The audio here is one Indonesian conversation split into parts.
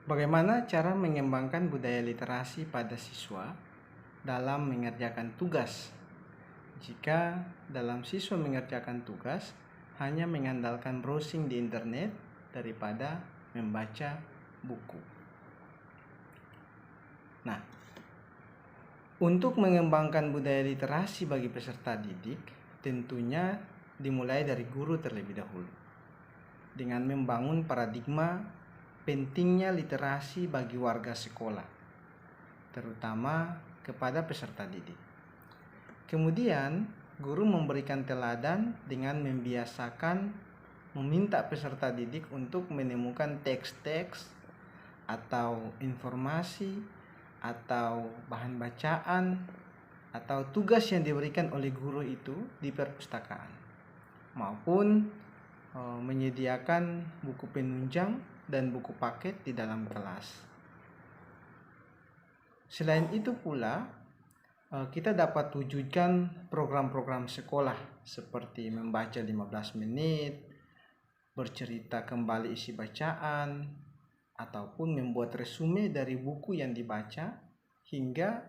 Bagaimana cara mengembangkan budaya literasi pada siswa dalam mengerjakan tugas? Jika dalam siswa mengerjakan tugas hanya mengandalkan browsing di internet daripada membaca buku. Nah, untuk mengembangkan budaya literasi bagi peserta didik, tentunya dimulai dari guru terlebih dahulu. Dengan membangun paradigma pentingnya literasi bagi warga sekolah, terutama kepada peserta didik. Kemudian, guru memberikan teladan dengan membiasakan meminta peserta didik untuk menemukan teks-teks atau informasi atau bahan bacaan atau tugas yang diberikan oleh guru itu di perpustakaan, maupun menyediakan buku penunjang dan buku paket di dalam kelas. Selain itu pula, kita dapat wujudkan program-program sekolah seperti membaca 15 menit, bercerita kembali isi bacaan, ataupun membuat resume dari buku yang dibaca, hingga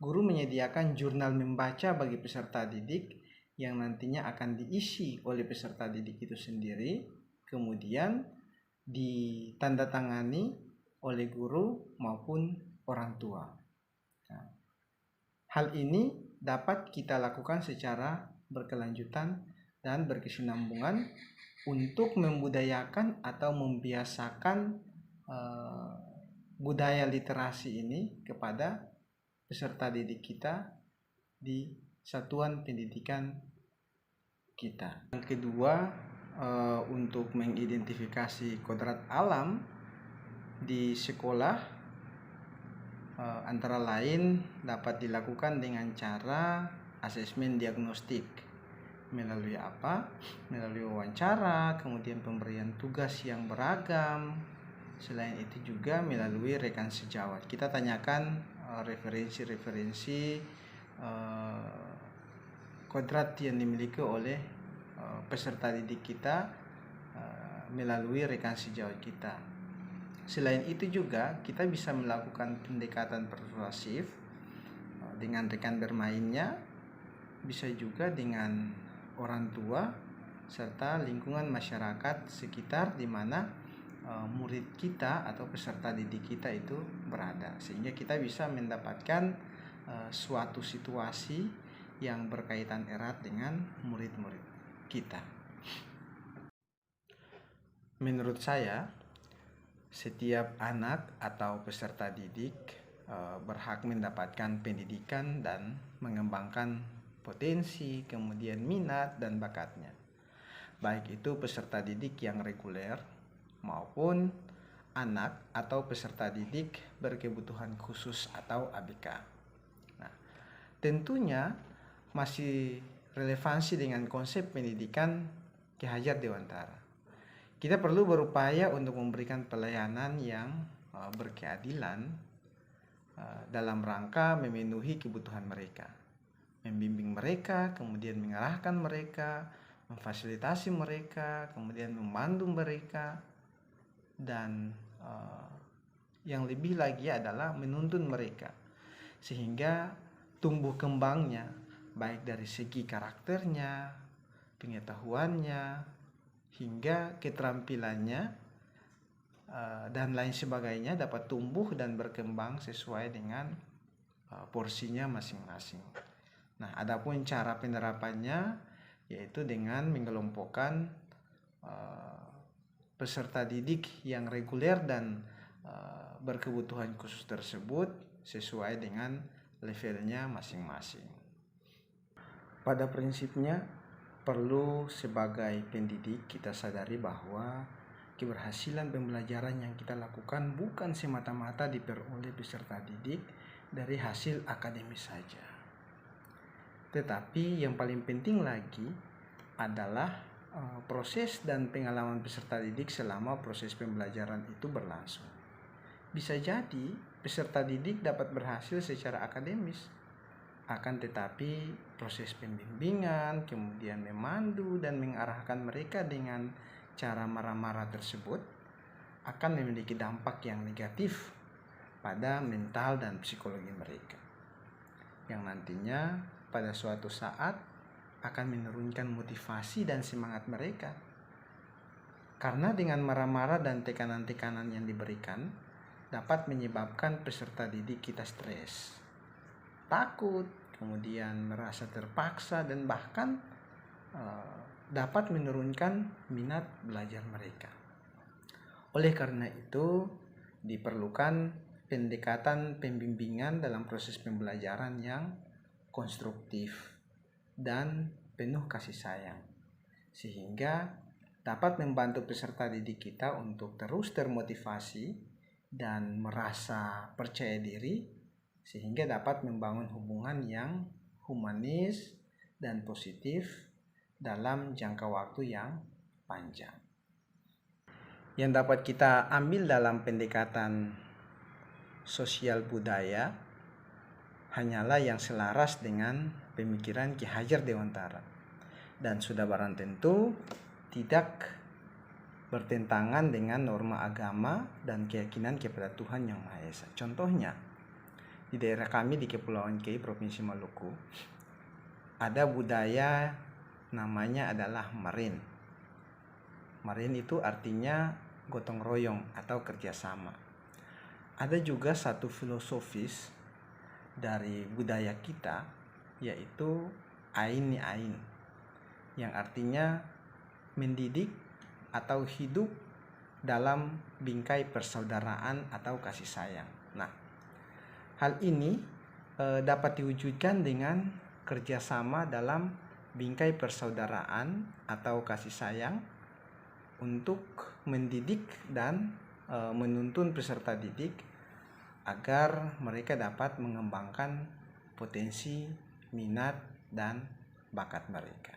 guru menyediakan jurnal membaca bagi peserta didik yang nantinya akan diisi oleh peserta didik itu sendiri, kemudian ditandatangani oleh guru maupun orang tua. Nah, hal ini dapat kita lakukan secara berkelanjutan dan berkesinambungan untuk membudayakan atau membiasakan budaya literasi ini kepada peserta didik kita di satuan pendidikan kita. Yang kedua, untuk mengidentifikasi kodrat alam di sekolah, antara lain dapat dilakukan dengan cara asesmen diagnostik. Melalui apa? Melalui wawancara, kemudian pemberian tugas yang beragam. Selain itu juga melalui rekan sejawat. Kita tanyakan referensi-referensi kodrat yang dimiliki oleh peserta didik kita melalui rekan sejawat kita. Selain itu juga kita bisa melakukan pendekatan persuasif dengan rekan bermainnya, bisa juga dengan orang tua serta lingkungan masyarakat sekitar di mana murid kita atau peserta didik kita itu berada, sehingga kita bisa mendapatkan suatu situasi yang berkaitan erat dengan murid-murid kita. Menurut saya, setiap anak atau peserta didik berhak mendapatkan pendidikan dan mengembangkan potensi, kemudian minat dan bakatnya, baik itu peserta didik yang reguler maupun anak atau peserta didik berkebutuhan khusus atau ABK. Nah, tentunya masih relevansi dengan konsep pendidikan Ki Hajar Dewantara. Kita perlu berupaya untuk memberikan pelayanan yang berkeadilan dalam rangka memenuhi kebutuhan mereka, membimbing mereka, kemudian mengarahkan mereka, memfasilitasi mereka, kemudian memandu mereka, dan yang lebih lagi adalah menuntun mereka sehingga tumbuh kembangnya baik dari segi karakternya, pengetahuannya, hingga keterampilannya dan lain sebagainya dapat tumbuh dan berkembang sesuai dengan porsinya masing-masing. Nah, adapun cara penerapannya yaitu dengan mengelompokkan peserta didik yang reguler dan berkebutuhan khusus tersebut sesuai dengan levelnya masing-masing. Pada prinsipnya, perlu sebagai pendidik kita sadari bahwa keberhasilan pembelajaran yang kita lakukan bukan semata-mata diperoleh peserta didik dari hasil akademis saja. Tetapi yang paling penting lagi adalah proses dan pengalaman peserta didik selama proses pembelajaran itu berlangsung. Bisa jadi peserta didik dapat berhasil secara akademis, akan tetapi proses pembimbingan, kemudian memandu dan mengarahkan mereka dengan cara marah-marah tersebut akan memiliki dampak yang negatif pada mental dan psikologi mereka, yang nantinya pada suatu saat akan menurunkan motivasi dan semangat mereka. Karena dengan marah-marah dan tekanan-tekanan yang diberikan dapat menyebabkan peserta didik kita stres, takut, kemudian merasa terpaksa, dan bahkan dapat menurunkan minat belajar mereka. Oleh karena itu, diperlukan pendekatan pembimbingan dalam proses pembelajaran yang konstruktif dan penuh kasih sayang, sehingga dapat membantu peserta didik kita untuk terus termotivasi dan merasa percaya diri, sehingga dapat membangun hubungan yang humanis dan positif dalam jangka waktu yang panjang. Yang dapat kita ambil dalam pendekatan sosial budaya hanyalah yang selaras dengan pemikiran Ki Hajar Dewantara, dan sudah barang tentu tidak bertentangan dengan norma agama dan keyakinan kepada Tuhan Yang Maha Esa. Contohnya, di daerah kami di Kepulauan Kei, Provinsi Maluku, ada budaya namanya adalah marin. Marin itu artinya gotong royong atau kerjasama. Ada juga satu filosofis dari budaya kita, yaitu ain ni ain, yang artinya mendidik atau hidup dalam bingkai persaudaraan atau kasih sayang. Nah, hal ini dapat diwujudkan dengan kerjasama dalam bingkai persaudaraan atau kasih sayang untuk mendidik dan menuntun peserta didik agar mereka dapat mengembangkan potensi, minat, dan bakat mereka.